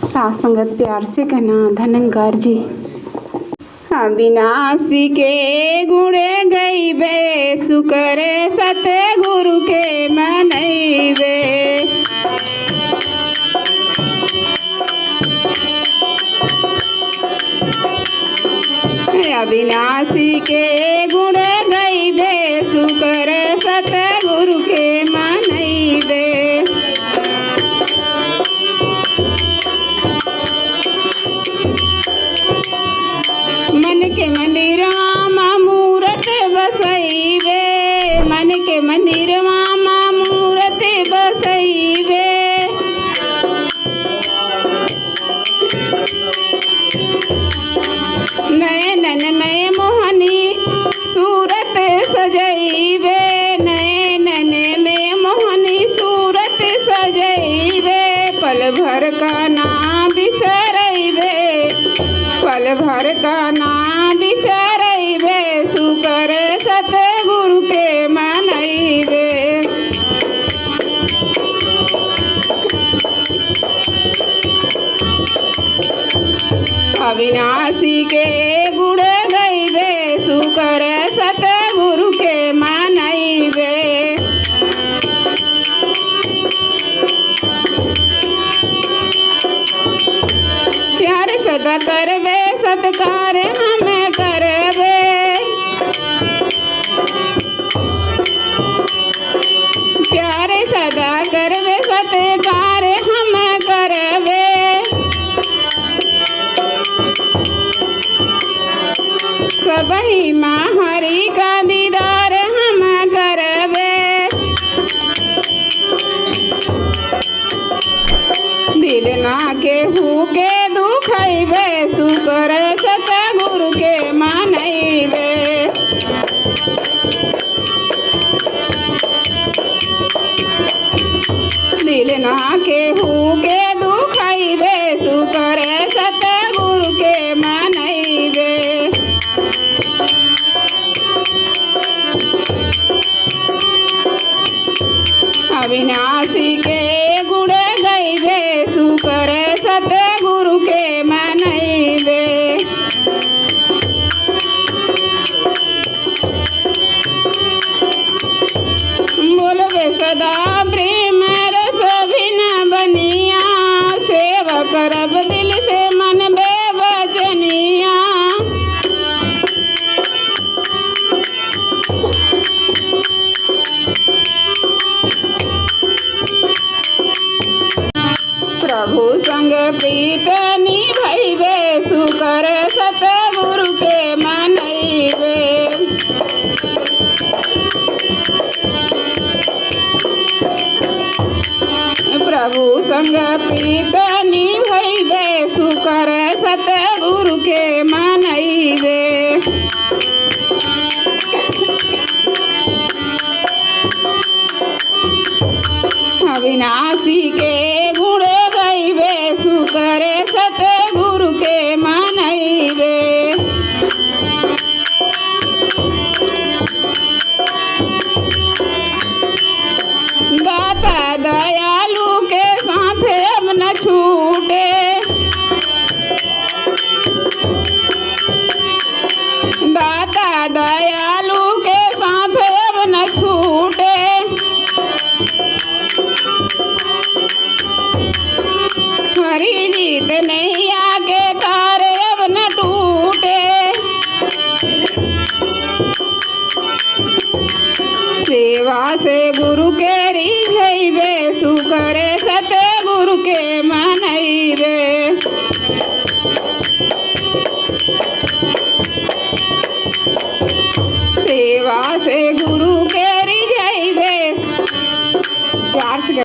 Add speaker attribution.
Speaker 1: साथ संगत प्यार से कहना धनंकार जी। अविनाशी के गुण गईबे सुकर सतगुरु के मनैबे। अविनाशी के गुण गईबे सुकर सतगुरु के मनैबे। मन के मंदिर मामा मूरत बसैबे। मन के मंदिर मामा मूरत बसैबे। नयनन में मोहनी सूरत सजैबे। नयनन में मोहनी सूरत सजैबे। पल भर का नाम बिसरैबे। पल भर का नाम बिसरैबे सुकर सतगुरु के मनैबे। अविनाशी के गुण गईबे सुकर सतगुरु के मनैबे। प्यार सदा करबे सत्कार हम करबे। प्यार सदा करबे सत्कार हम करबे। सबही माँ हरि का दीदार हम करबे। दिल ना केहू के दुखैबे सुकर सतगुरु के मनैबे। दिल ना केहू के दुखैबे सुकर सतगुरु के मनैबे। अविनाशी के गुण गईबे सुकर सतगुरु के मनैबे। बोलबे सदा प्रेम रस भिन बनिया। सेवा करब दिल से मन बेवचनिया। प्रभु संग प्रीत निभैबे सुकर सतगुरु के मनैबे। प्रभु संग प्रीत निभैबे सुकर सतगुरु के मनैबे। अविनाशी के गुण गईबे सुकर सतगुरु के मनैबे। दाता दयालु के साथ अब न छूटे। दाता दयालु के साथ अब न छूटे। हरि जीत नहीं आके तारे अब न टूटे। सेवा से